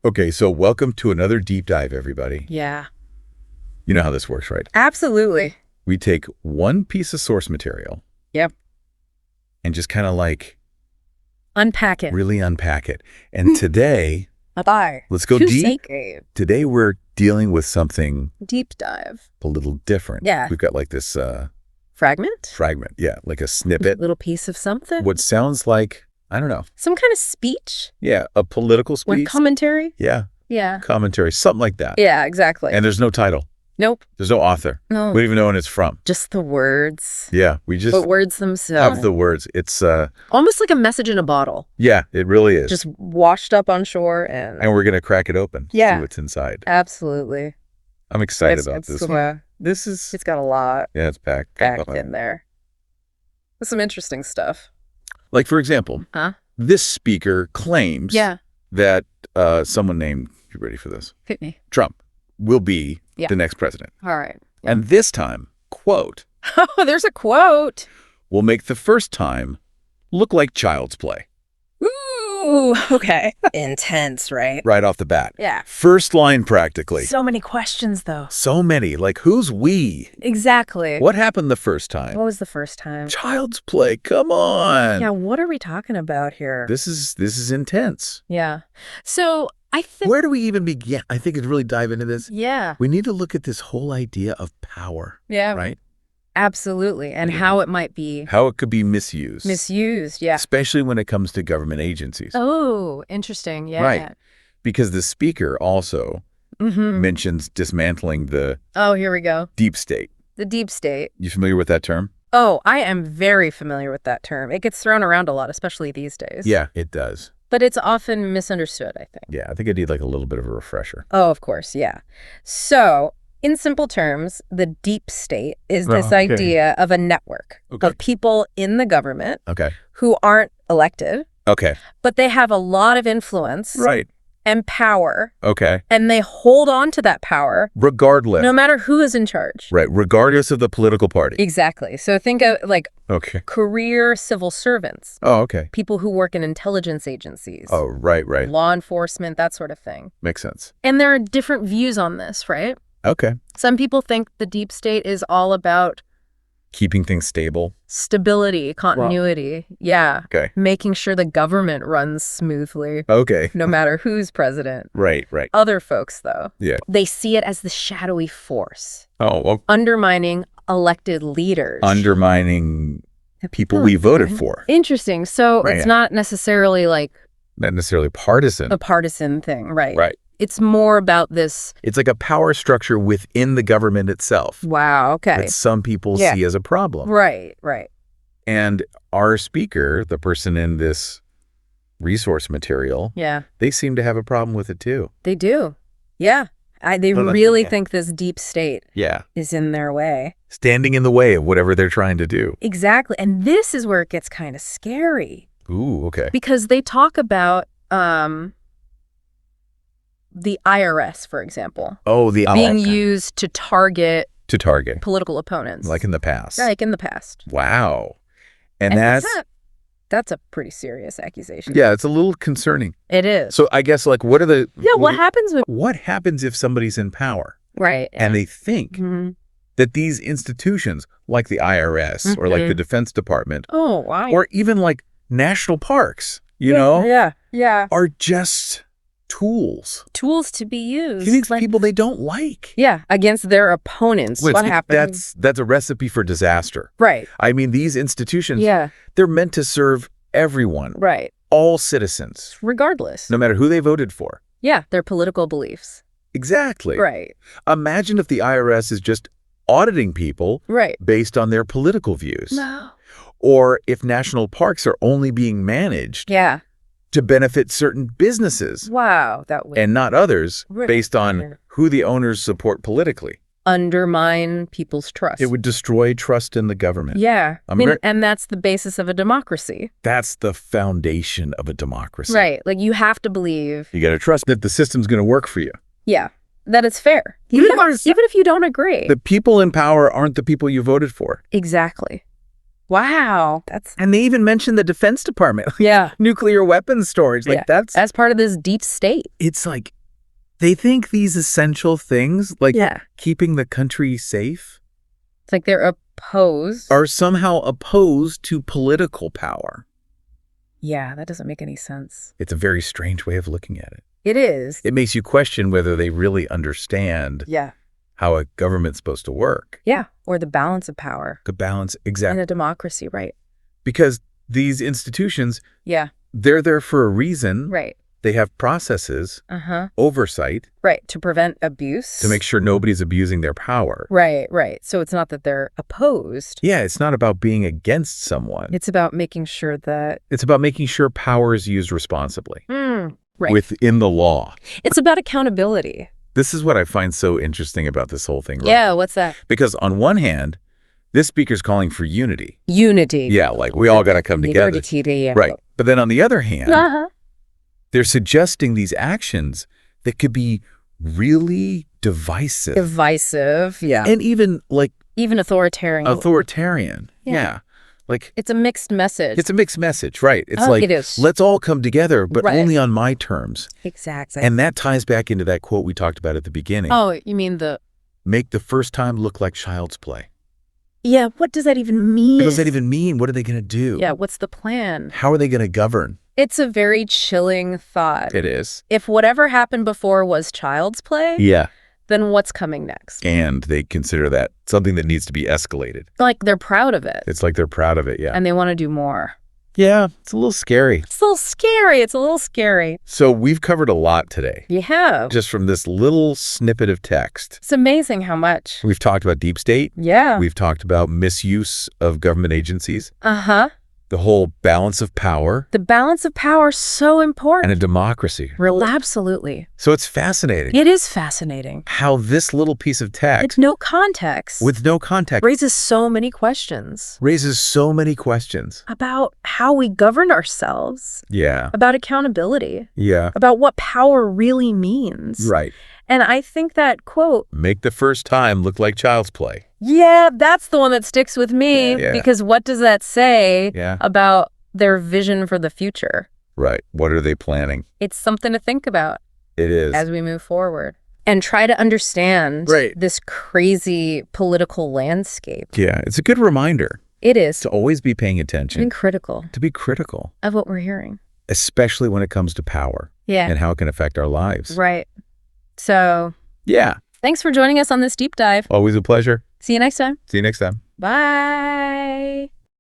Okay, so welcome to another deep dive, everybody. Yeah. You know how this works, right? Absolutely. We take one piece of source material. Yep. And just kind of like unpack it. Really unpack it. And today, let's go deep. Today we're dealing with something deep dive. A little different. Yeah. We've got like this fragment? Fragment, yeah, like a snippet. Little piece of something. What sounds like, I don't know. Some kind of speech? Yeah, a political speech. Or commentary? Yeah. Yeah. Commentary, something like that. Yeah, exactly. And there's no title. Nope. There's no author. No. We don't even know when it's from. Just the words. Yeah, we just... But words themselves. Have the words. It's... almost like a message in a bottle. Yeah, it really is. Just washed up on shore and... And we're going to crack it open. Yeah. See what's inside. Absolutely. I'm excited about this. This is... It's got a lot. Yeah, it's packed in there. There's some interesting stuff. Like, for example, this speaker claims that someone named... You ready for this? Hit me. Trump will be the next president. All right. Yeah. And this time, quote... Oh, there's a quote. Will make the first time look like child's play. Ooh, okay. Intense, right? Right off the bat. Yeah. First line practically. So many questions, though. So many. Like, who's we? Exactly. What happened the first time? What was the first time? Child's play. Come on. Yeah, what are we talking about here? This is intense. Yeah. So... I think... Where do we even begin? I think to really dive into this. Yeah. We need to look at this whole idea of power. Yeah. Right? Absolutely. And how it might be... How it could be misused. Misused, yeah. Especially when it comes to government agencies. Oh, interesting. Yeah. Right. Because the speaker also mentions dismantling the... Oh, here we go. Deep state. The deep state. You familiar with that term? Oh, I am very familiar with that term. It gets thrown around a lot, especially these days. Yeah, it does. But it's often misunderstood, I think. Yeah, I think I need like a little bit of a refresher. Oh, of course, yeah. So, in simple terms, the deep state is this idea of a network of people in the government who aren't elected. But they have a lot of influence. Right. And power. And they hold on to that power. Regardless. No matter who is in charge. Right. Regardless of the political party. Exactly. So think of like career civil servants. Oh, People who work in intelligence agencies. Oh, right. Law enforcement, that sort of thing. Makes sense. And there are different views on this, right? Some people think the deep state is all about keeping things stable. Stability, continuity. Wow. Yeah. Making sure the government runs smoothly. No matter who's president. Right. Other folks, though. Yeah. They see it as the shadowy force. Oh, well. Undermining elected leaders. Undermining the people we voted for. Interesting. So it's not necessarily like... Not necessarily partisan. A partisan thing, right. Right. It's more about this... It's like a power structure within the government itself. Wow, okay. That some people see as a problem. Right. And our speaker, the person in this resource material, they seem to have a problem with it too. They do. Yeah. They really think this deep state is in their way. Standing in the way of whatever they're trying to do. Exactly. And this is where it gets kind of scary. Ooh, okay. Because they talk about... the IRS, for example. Oh, being used to target political opponents. Like in the past. Like in the past. Wow. And that's a pretty serious accusation. Yeah, it's a little concerning. It is. So I guess like what are the... Yeah, what happens if somebody's in power? Right. And they think that these institutions like the IRS or like the Defense Department or even like national parks, you know? Yeah. Are just... tools to be used. These people they don't like. Yeah, against their opponents. What happens? That's a recipe for disaster. Right. I mean, these institutions, they're meant to serve everyone. Right. All citizens. Regardless. No matter who they voted for. Yeah, their political beliefs. Exactly. Right. Imagine if the IRS is just auditing people based on their political views. No. Or if national parks are only being managed. To benefit certain businesses. Wow. That would... And not others based on who the owners support politically. Undermine people's trust. It would destroy trust in the government. Yeah. And that's the basis of a democracy. That's the foundation of a democracy. Right. Like you have to believe. You got to trust that the system's going to work for you. Yeah. That it's fair. Even if you don't agree. The people in power aren't the people you voted for. Exactly. Wow. And they even mentioned the Defense Department. Yeah. Nuclear weapons storage. Like that's part of this deep state. It's like they think these essential things, like keeping the country safe. It's like they're opposed. Are somehow opposed to political power. Yeah, that doesn't make any sense. It's a very strange way of looking at it. It is. It makes you question whether they really understand how a government's supposed to work. Yeah, or the balance of power. The balance, exactly. In a democracy, right. Because these institutions, they're there for a reason. Right. They have processes, oversight. Right, to prevent abuse. To make sure nobody's abusing their power. Right, right. So it's not that they're opposed. Yeah, it's not about being against someone. It's about making sure that... It's about making sure power is used responsibly. Right. Within the law. It's about accountability. This is what I find so interesting about this whole thing. Right? Yeah, what's that? Because on one hand, this speaker's calling for unity. Unity. Yeah, like we all got to come together. Right. But then on the other hand, they're suggesting these actions that could be really divisive. Divisive, yeah. And even like... Even authoritarian. Authoritarian, yeah. Like... It's a mixed message. It's a mixed message, right. It's like, it is. Let's all come together, but only on my terms. Exactly. And that ties back into that quote we talked about at the beginning. Oh, you mean the... Make the first time look like child's play. Yeah, what does that even mean? What does that even mean? What are they going to do? Yeah, what's the plan? How are they going to govern? It's a very chilling thought. It is. If whatever happened before was child's play, then what's coming next? And they consider that something that needs to be escalated. Like they're proud of it. It's like they're proud of it, yeah. And they want to do more. Yeah, it's a little scary. It's a little scary. It's a little scary. So we've covered a lot today. You have. Just from this little snippet of text. It's amazing how much. We've talked about deep state. Yeah. We've talked about misuse of government agencies. Uh-huh. The whole balance of power. The balance of power is so important. And a democracy. Absolutely. So it's fascinating. It is fascinating. How this little piece of text. With no context. With no context. Raises so many questions. Raises so many questions. About how we govern ourselves. Yeah. About accountability. Yeah. About what power really means. Right. And I think that quote... Make the first time look like child's play. Yeah, that's the one that sticks with me. Because what does that say about their vision for the future? Right. What are they planning? It's something to think about. It is. As we move forward. And try to understand this crazy political landscape. Yeah, it's a good reminder. It is. To always be paying attention. And critical. To be critical. Of what we're hearing. Especially when it comes to power. Yeah. And how it can affect our lives. Right. So. Yeah. Thanks for joining us on this deep dive. Always a pleasure. See you next time. See you next time. Bye.